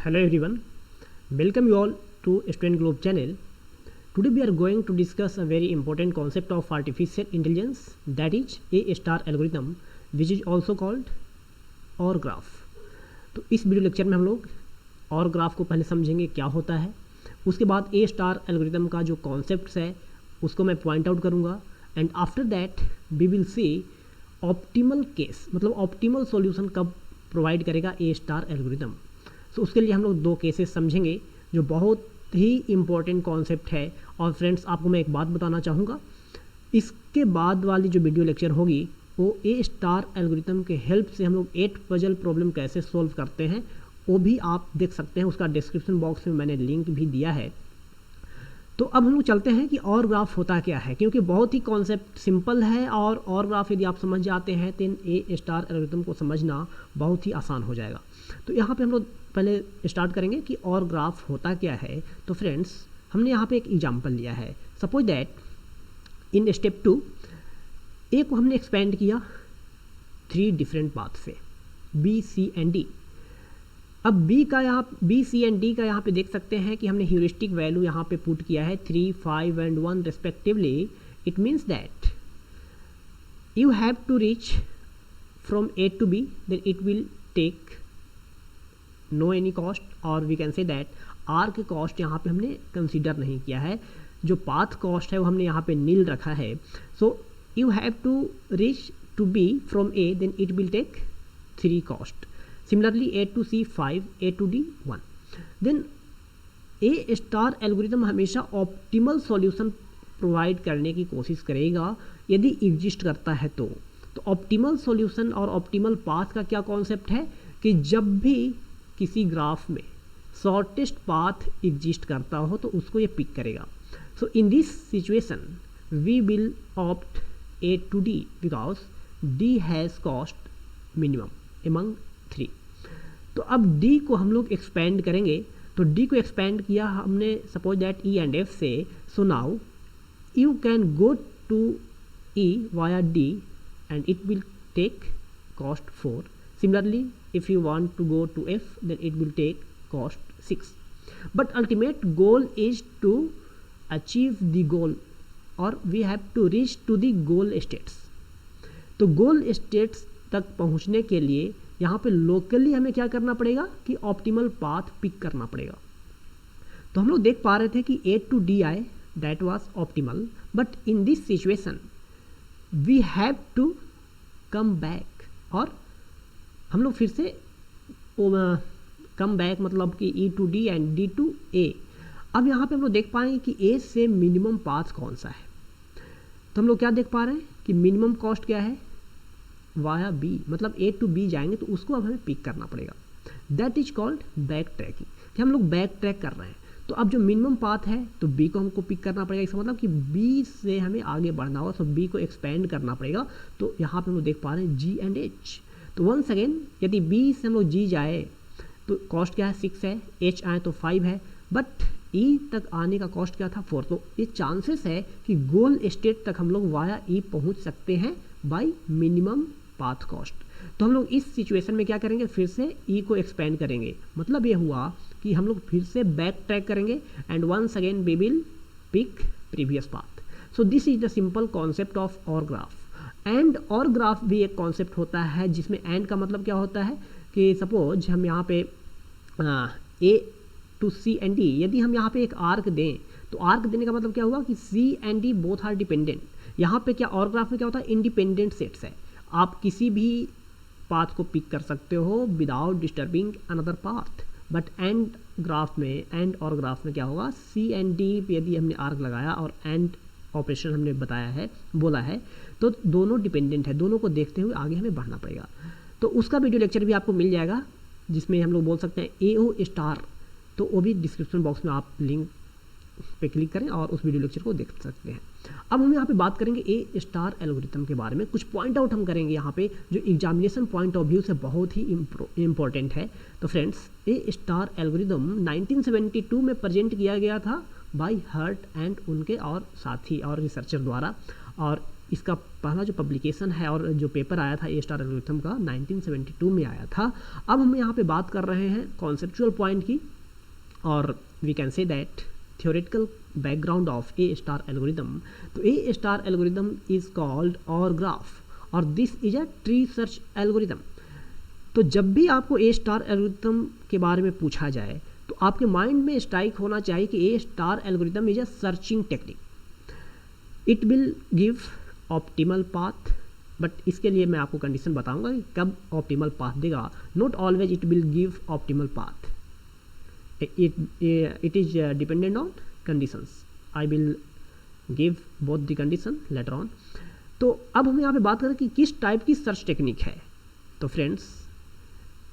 Hello everyone, welcome you all to Student Globe channel. Today we are going to discuss a very important concept of artificial intelligence, that is A star algorithm, which is also called OR graph. तो इस video lecture में हम लोग OR graph को पहले समझेंगे क्या होता है, उसके बाद A स्टार एल्गोरिथम का जो कॉन्सेप्ट्स है उसको मैं पॉइंट आउट करूँगा, and after that we will see optimal case, मतलब ऑप्टिमल सॉल्यूशन कब प्रोवाइड करेगा A स्टार एल्गोरिथम. तो उसके लिए हम लोग दो केसेस समझेंगे जो बहुत ही इम्पोर्टेंट कॉन्सेप्ट है. और फ्रेंड्स, आपको मैं एक बात बताना चाहूँगा, इसके बाद वाली जो वीडियो लेक्चर होगी वो A स्टार एल्गोरिथम के हेल्प से हम लोग 8 पजल प्रॉब्लम कैसे सॉल्व करते हैं वो भी आप देख सकते हैं. उसका डिस्क्रिप्शन बॉक्स में मैंने लिंक भी दिया है. तो अब हम लोग चलते हैं कि OR ग्राफ होता क्या है, क्योंकि बहुत ही कॉन्सेप्ट सिंपल है और OR ग्राफ यदि आप समझ जाते हैं तो A स्टार एल्गोरिथम को समझना बहुत ही आसान हो जाएगा. तो यहाँ पे हम लोग पहले स्टार्ट करेंगे कि OR ग्राफ होता क्या है. तो फ्रेंड्स, हमने यहाँ पे एक एग्जांपल लिया है. Suppose that in step 2 A को हमने एक्सपेंड किया 3 डिफरेंट पाथ से, B, C एंड D. अब B, C एंड D का यहाँ पे देख सकते हैं कि हमने ह्यूरिस्टिक वैल्यू यहाँ पे पुट किया है 3, 5 and 1 respectively. It means that you have to reach from A to B, then it will take no any cost, और we can say that arc cost यहाँ पे हमने कंसीडर नहीं किया है. जो पाथ कॉस्ट है वो हमने यहाँ पे नील रखा है. So you have to reach to B from A, then it will take 3 cost. Similarly A to C 5, A to D 1. Then A star algorithm हमेशा ऑप्टिमल सॉल्यूशन प्रोवाइड करने की कोशिश करेगा यदि एग्जिस्ट करता है तो ऑप्टिमल सॉल्यूशन और ऑप्टिमल पाथ का क्या कॉन्सेप्ट है कि जब भी किसी ग्राफ में शॉर्टेस्ट पाथ एग्जिस्ट करता हो तो उसको ये पिक करेगा. So in this situation we will opt A to D because D has cost minimum among 3. तो अब D को हम लोग एक्सपेंड करेंगे. तो D को एक्सपेंड किया हमने suppose that E and F से. So now you can go to E via D and it will take cost 4. Similarly, if you want to go to F, then it will take cost 6. But ultimate goal is to achieve the goal, or we have to reach to the goal states. तो goal states तक पहुंचने के लिए यहाँ पे locally हमें क्या करना पड़ेगा कि ऑप्टिमल पाथ पिक करना पड़ेगा. तो हम लोग देख पा रहे थे कि A to D आए, that was optimal, but in this situation we have to come back, और हम लोग फिर से कम बैक मतलब कि E to D and D to A. अब यहाँ पे हम लोग देख पाएंगे कि A से मिनिमम पाथ कौन सा है. तो हम लोग क्या देख पा रहे हैं कि मिनिमम कॉस्ट क्या है वाया B, मतलब A to B जाएंगे तो उसको अब हमें पिक करना पड़ेगा. That is called back tracking, कि हम लोग बैक ट्रैक कर रहे हैं. तो अब जो मिनिमम पाथ है तो B को हमको पिक करना पड़ेगा. इसका मतलब कि B से हमें आगे बढ़ना होगा, तो B को एक्सपेंड करना पड़ेगा. तो यहाँ पे हम लोग देख पा रहे हैं G एंड H. तो वंस अगेन यदि B से हम लोग G जाए तो कॉस्ट क्या है 6 है, H आए तो 5 है, बट E तक आने का कॉस्ट क्या था 4. तो ये चांसेस है कि गोल स्टेट तक हम लोग वाया E पहुँच सकते हैं बाई मिनिमम पाथ कॉस्ट. तो हम लोग इस सिचुएशन में क्या करेंगे, फिर से E को एक्सपेंड करेंगे. मतलब ये हुआ कि हम लोग फिर से बैक ट्रैक करेंगे and once again we will pick previous path. So this is the simple concept of OR graph. And OR graph भी एक कॉन्सेप्ट होता है जिसमें एंड का मतलब क्या होता है कि सपोज हम यहाँ पे A to C and D, यदि हम यहाँ पे एक आर्क दें तो आर्क देने का मतलब क्या हुआ कि C and D both are dependent. यहाँ पे क्या OR ग्राफ में क्या होता है, इंडिपेंडेंट सेट्स है. आप किसी भी पाथ को पिक कर सकते हो without disturbing another path. But and graph में, एंड OR ग्राफ में क्या होगा, C एंड D पे यदि हमने आर्क लगाया और एंड ऑपरेशन हमने बताया है, बोला है, तो दोनों डिपेंडेंट है. दोनों को देखते हुए आगे हमें बढ़ना पड़ेगा. तो उसका वीडियो लेक्चर भी आपको मिल जाएगा जिसमें हम लोग बोल सकते हैं AO स्टार. तो वो भी डिस्क्रिप्शन बॉक्स में आप लिंक पे क्लिक करें और उस वीडियो लेक्चर को देख सकते हैं. अब हम यहाँ पे बात करेंगे A स्टार एल्गोरिथम के बारे में. कुछ पॉइंट आउट हम करेंगे यहाँ पे जो एग्जामिनेशन पॉइंट ऑफ व्यू से बहुत ही इम्पोर्टेंट है. तो फ्रेंड्स, A स्टार एल्गोरिथम 1972 में प्रेजेंट किया गया था बाय हर्ट एंड उनके और साथी और रिसर्चर द्वारा. और इसका पहला जो पब्लिकेशन है और जो पेपर आया था ए स्टार एल्गोरिथम का 1972 में आया था। अब हम यहाँ पे बात कर रहे हैं कॉन्सेप्चुअल पॉइंट की, और we can say that theoretical background of A star algorithm. तो A star algorithm is called OR graph और this is a tree search algorithm. तो जब भी आपको A star algorithm के बारे में पूछा जाए तो आपके माइंड में स्ट्राइक होना चाहिए कि A star algorithm is a searching technique. It will give optimal path, but इसके लिए मैं आपको कंडीशन बताऊंगा कि कब ऑप्टिमल पाथ देगा. Not always it will give optimal path. It is dependent on conditions. I will give both the condition later on. तो अब हम यहाँ पे बात करें कि किस टाइप की सर्च टेक्निक है. तो फ्रेंड्स,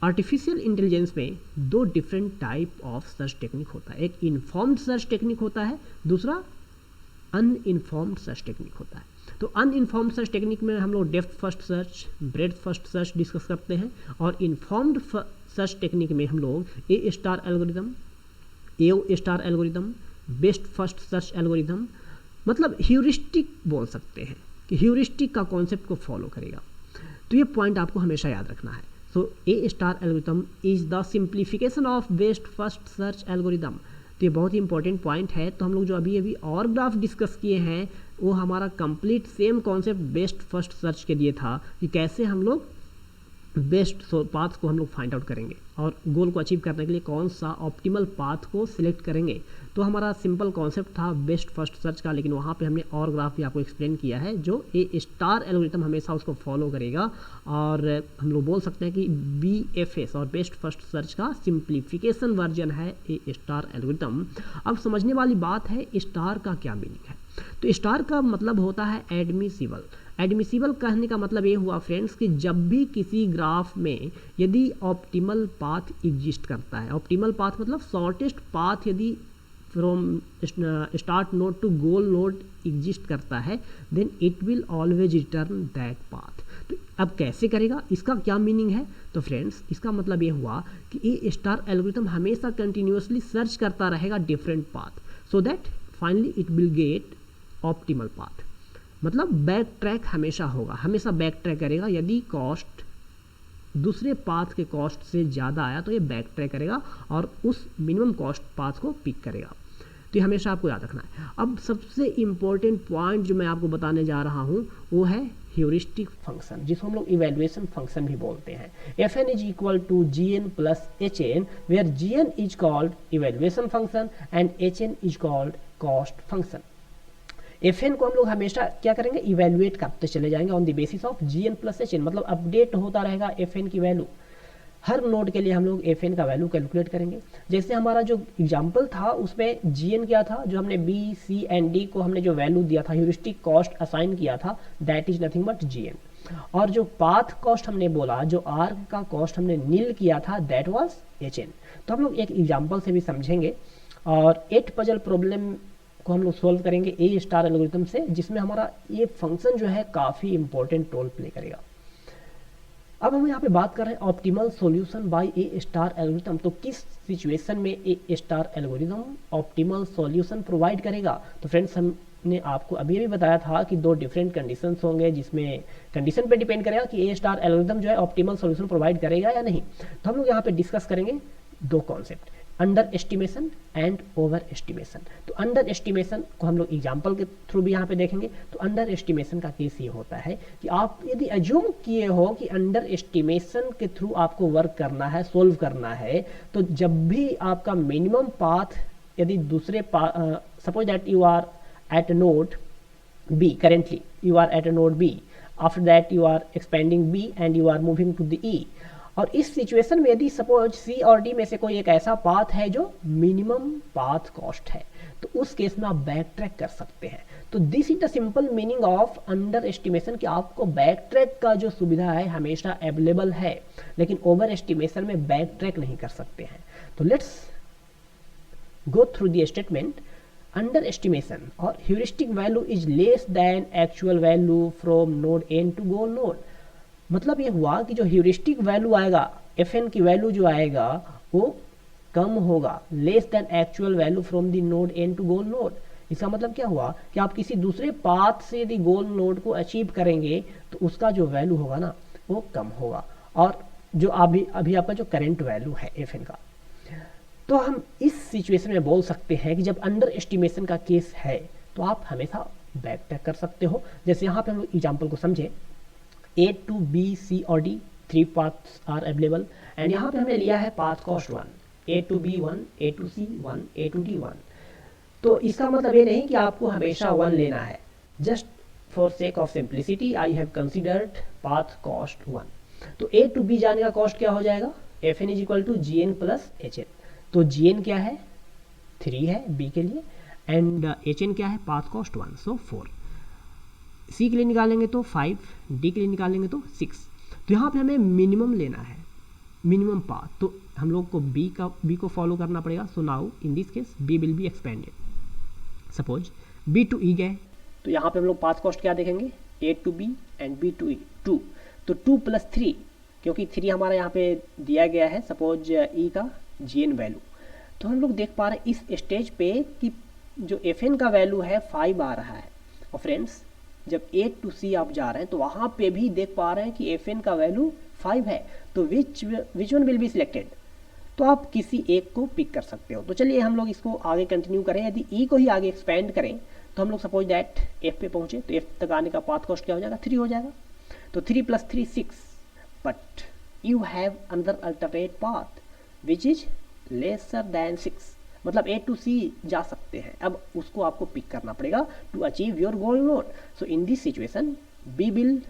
आर्टिफिशियल इंटेलिजेंस में दो different type of search technique होता है. एक इन्फॉर्म्ड सर्च टेक्निक होता है, दूसरा अनइन्फॉर्म्ड सर्च टेक्निक होता है. तो अनइन्फॉर्म्ड सर्च टेक्निक में हम लोग depth first search, breadth first search discuss करते हैं, और इन्फॉर्म्ड सर्च टेक्निक में हम लोग A star algorithm, A star algorithm, best first search algorithm, मतलब ह्यूरिस्टिक बोल सकते हैं कि ह्यूरिस्टिक का कॉन्सेप्ट को फॉलो करेगा. तो ये पॉइंट आपको हमेशा याद रखना है. So A star algorithm is the simplification of best first search algorithm. तो ये बहुत ही इंपॉर्टेंट पॉइंट है. तो हम लोग जो अभी और ग्राफ डिस्कस किए हैं वो हमारा complete same concept best first search के लिए था कि कैसे हम लोग बेस्ट पाथ को हम लोग फाइंड आउट करेंगे और गोल को अचीव करने के लिए कौन सा ऑप्टिमल पाथ को सिलेक्ट करेंगे. तो हमारा सिंपल कॉन्सेप्ट था बेस्ट फर्स्ट सर्च का, लेकिन वहाँ पे हमने और ग्राफ भी आपको एक्सप्लेन किया है जो ए स्टार एल्गोरिथम हमेशा उसको फॉलो करेगा. और हम लोग बोल सकते हैं कि BFS और बेस्ट फर्स्ट सर्च का सिंप्लीफिकेशन वर्जन है ए स्टार एल्गोरिथम. अब समझने वाली बात है स्टार का क्या मीनिंग है. तो स्टार का मतलब होता है एडमिसिबल. एडमिसिबल कहने का मतलब ये हुआ फ्रेंड्स कि जब भी किसी ग्राफ में यदि ऑप्टिमल पाथ एग्जिस्ट करता है, ऑप्टिमल पाथ मतलब शॉर्टेस्ट पाथ यदि from start node to goal node exist करता है, then it will always return that path. तो अब कैसे करेगा, इसका क्या मीनिंग है. तो फ्रेंड्स, इसका मतलब ये हुआ कि ए स्टार एल्गोरिथम हमेशा कंटिन्यूसली सर्च करता रहेगा different path, so that finally it will get optimal path. मतलब बैक ट्रैक हमेशा होगा, हमेशा बैक ट्रैक करेगा. यदि कॉस्ट दूसरे पाथ के कॉस्ट से ज़्यादा आया तो ये बैक ट्रैक करेगा और उस मिनिमम कॉस्ट पाथ को पिक करेगा. तो ये हमेशा आपको याद रखना है. अब सबसे इम्पोर्टेंट पॉइंट जो मैं आपको बताने जा रहा हूँ वो है ह्यूरिस्टिक फंक्शन, जिसको हम लोग इवेल्युएशन फंक्शन भी बोलते हैं. Fn is equal to Gn plus Hn, where Gn is called evaluation function and Hn is called cost function. Fn को हम लोग हमेशा क्या करेंगे, इवेल्युएट करते चले जाएंगे on the basis of Gn plus Hn, मतलब अपडेट होता रहेगा Fn की वैल्यू. हर नोड के लिए हम लोग Fn का वैल्यू कैलकुलेट करेंगे. जैसे हमारा जो एग्जांपल था उसमें Gn क्या था, जो हमने B, C एंड D को हमने जो वैल्यू दिया था, ह्यूरिस्टिक कॉस्ट असाइन किया था, that is nothing but Gn. और जो पाथ कॉस्ट हमने बोला, जो आर्क का कॉस्ट हमने नील किया था, दैट वाज Hn. तो हम लोग एक एग्जाम्पल से भी समझेंगे और 8 पजल प्रॉब्लम को हम लोग सोल्व करेंगे ए स्टार एल्गोरिथम से, जिसमें हमारा ये फंक्शन जो है काफ़ी इंपॉर्टेंट रोल प्ले करेगा. अब हम यहाँ पे बात कर रहे हैं optimal solution by A star algorithm. तो किस सिचुएशन में A star algorithm optimal solution provide करेगा. तो फ्रेंड्स, हमने आपको अभी भी बताया था कि दो डिफरेंट कंडीशंस होंगे, जिसमें कंडीशन पे डिपेंड करेगा कि ए स्टार एल्गोरिथम जो है ऑप्टिमल सॉल्यूशन प्रोवाइड करेगा या नहीं. तो हम लोग यहाँ पे डिस्कस करेंगे दो concept, under estimation and over estimation. तो अंडर एस्टिमेशन को हम लोग एग्जाम्पल के थ्रू भी यहाँ पे देखेंगे. तो अंडर एस्टिमेशन का केस ये होता है कि आप यदि अज्यूम किए हो कि अंडर एस्टिमेशन के थ्रू आपको वर्क करना है, सोल्व करना है, तो जब भी आपका मिनिमम पाथ यदि दूसरे suppose that you are at node B, currently you are at a node B, after that you are expanding B and you are moving to the E. और इस सिचुएशन में यदि सपोज C और D में से कोई एक ऐसा पाथ है जो मिनिमम पाथ कॉस्ट है, तो उस केस में आप बैक ट्रैक कर सकते हैं. तो this is the simple meaning of under estimation, कि आपको बैक ट्रैक का जो सुविधा है हमेशा अवेलेबल है, लेकिन ओवर एस्टिमेशन में बैक ट्रैक नहीं कर सकते हैं. तो let's go through the statement. Underestimation और heuristic value is less than actual value from node N to goal node. मतलब ये हुआ कि जो ह्यूरिस्टिक वैल्यू आएगा, Fn की वैल्यू जो आएगा वो कम होगा, less than actual value from the node N to goal node. इसका मतलब क्या हुआ कि आप किसी दूसरे पाथ से यदि गोल नोड को अचीव करेंगे तो उसका जो वैल्यू होगा ना वो कम होगा, और जो अभी अभी आपका जो करंट वैल्यू है एफ एन का। तो हम इस सिचुएशन में बोल सकते हैं कि जब अंडर एस्टिमेशन का केस है तो आप हमेशा बैक ट्रैक कर सकते हो। जैसे यहाँ पे हम लोग एग्जाम्पल को समझे, ए टू बी सी और D 3 paths are available, and यहाँ पे हमने लिया है path cost 1, A to B 1, A to C 1, A to D 1। तो इसका मतलब ये नहीं कि आपको हमेशा 1 लेना है, just for sake of simplicity I have considered path cost 1। तो ए टू बी जाने का कॉस्ट क्या हो जाएगा, F N is equal to G N plus H N. तो जी एन क्या है 3 है बी के लिए, एंड एच एन क्या है पाथ कॉस्ट 1, सो 4। सी के लिए निकालेंगे तो 5, डी के लिए निकालेंगे तो 6। तो यहाँ पे हमें मिनिमम लेना है, मिनिमम पाथ, तो हम लोग को बी को फॉलो करना पड़ेगा। So now in this case B will be expanded. Suppose B to E गए तो यहाँ पे हम लोग पाथ कॉस्ट क्या देखेंगे, A to B and B to E 2। तो 2 प्लस 3, क्योंकि 3 हमारा यहाँ पे दिया गया है सपोज ई का जी एन वैल्यू। तो हम लोग देख पा रहे हैं इस स्टेज पे कि जो एफ एन का वैल्यू है 5 आ रहा है। और फ्रेंड्स जब ए टू सी आप जा रहे हैं तो वहाँ पे भी देख पा रहे हैं कि एफ एन का वैल्यू 5 है। तो which one will be selected, तो आप किसी एक को पिक कर सकते हो। तो चलिए हम लोग इसको आगे कंटिन्यू करें। यदि ई को ही आगे एक्सपेंड करें तो हम लोग सपोज दैट एफ पे पहुंचे तो एफ तक आने का पाथ कॉस्ट क्या हो जाएगा, 3 हो जाएगा। तो 3 plus 3 6, but you have another alternate path which is lesser than 6, मतलब ए टू सी जा सकते हैं। अब उसको आपको पिक करना पड़ेगा to achieve your goal node. So in this situation B will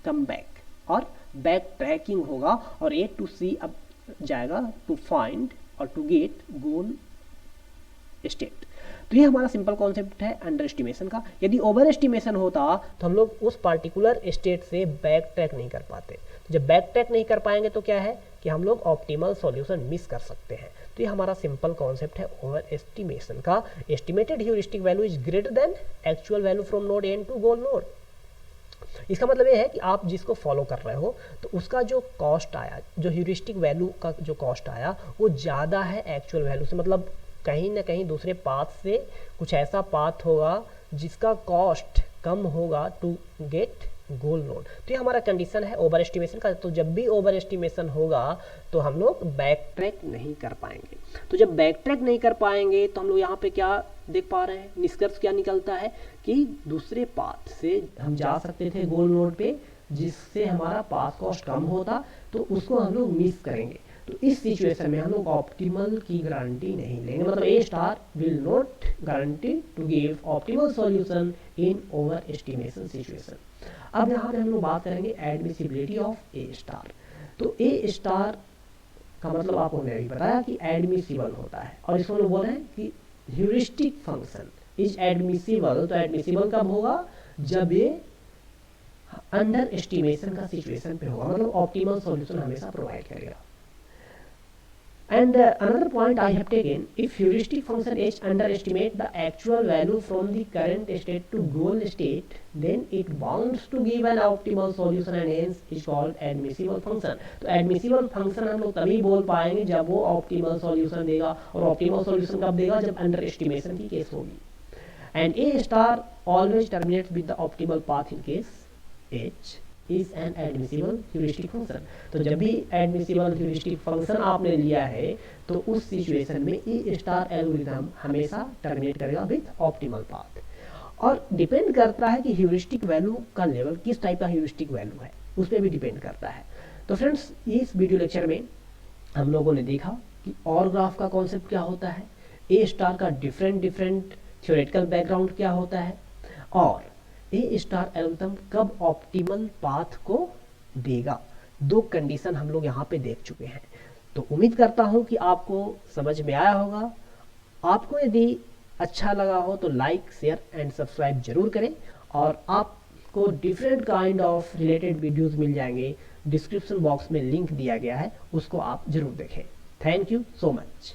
come back और बैक ट्रैकिंग होगा और ए टू सी अब जाएगा टू फाइंड और टू गेट गोल स्टेट। तो ये हमारा सिंपल कॉन्सेप्ट है अंडर एस्टिमेशन का। यदि ओवर एस्टिमेशन होता तो हम लोग उस पार्टिकुलर स्टेट से बैक ट्रैक नहीं कर पाते। तो जब बैक ट्रैक नहीं कर पाएंगे तो क्या है कि हम लोग ऑप्टिमल सॉल्यूशन मिस कर सकते हैं। तो ये हमारा सिंपल कॉन्सेप्ट है ओवर एस्टिमेशन का। Estimated heuristic value is greater than actual value from node N to goal node. इसका मतलब ये है कि आप जिसको फॉलो कर रहे हो तो उसका जो कॉस्ट आया, जो ह्यूरिस्टिक वैल्यू का जो कॉस्ट आया वो ज़्यादा है एक्चुअल वैल्यू से। मतलब कहीं ना कहीं दूसरे पाथ से कुछ ऐसा पाथ होगा जिसका कॉस्ट कम होगा टू गेट गोल नोड। तो ये हमारा कंडीशन है ओवर एस्टिमेशन का। तो जब भी ओवर एस्टिमेशन होगा तो हम लोग बैक ट्रैक नहीं कर पाएंगे। तो जब बैक ट्रैक नहीं कर पाएंगे तो हम लोग यहाँ पे क्या देख पा रहे हैं, निष्कर्ष क्या निकलता है कि दूसरे पाथ से हम जा सकते थे गोल नोड पे जिससे हमारा पाथ कॉस्ट कम होता, तो उसको हम लोग मिस करेंगे। तो इस सिचुएशन में हम लोग ऑप्टिमल की गारंटी नहीं लेंगे, मतलब A star will not guarantee to give optimal solution in overestimation situation. अब यहाँ पे हम लोग बात करेंगे एडमिसिबिलिटी ऑफ ए स्टार। तो ए स्टार का मतलब आपको मैंने अभी बताया कि एडमिसिबल होता है, और इसको लोग बोल रहे हैं कि ह्यूरिस्टिक फंक्शन इज एडमिसिबल। तो एडमिसिबल कब होगा, जब ये अंडर एस्टिमेशन का सिचुएशन पे होगा, मतलब ऑप्टिमल सॉल्यूशन हमेशा प्रोवाइड करेगा। And another point I have taken, if heuristic function h underestimate the actual value from the current state to goal state, then it bounds to give an optimal solution and hence is called admissible function। तो admissible function हम लोग तभी बोल पाएंगे जब वो optimal solution देगा, और optimal solution कब देगा, जब underestimation की केस होगी। And A star always terminates with the optimal path in case h is an admissible heuristic function। तो जब भी admissible heuristic function आपने लिया है तो उस सिचुएशन में E स्टार एल्गोरिथम हमेशा टर्मिनेट करेगा विथ ऑप्टिमल पाथ। और डिपेंड करता है कि ह्यूरिस्टिक वैल्यू का लेवल किस टाइप का ह्यूरिस्टिक वैल्यू है, उस पर भी डिपेंड करता है। तो फ्रेंड्स इस वीडियो लेक्चर में हम लोगों ने देखा कि और ग्राफ का कॉन्सेप्ट क्या होता है, ए स्टार का डिफरेंट थ्योरेटिकल बैकग्राउंड क्या होता है, और ए स्टार एल्गोरिथम कब ऑप्टिमल पाथ को देगा। 2 कंडीशन हम लोग यहाँ पे देख चुके हैं। तो उम्मीद करता हूँ कि आपको समझ में आया होगा। आपको यदि अच्छा लगा हो तो लाइक शेयर एंड सब्सक्राइब जरूर करें, और आपको different kind of related videos मिल जाएंगे। डिस्क्रिप्शन बॉक्स में लिंक दिया गया है, उसको आप जरूर देखें। Thank you so much.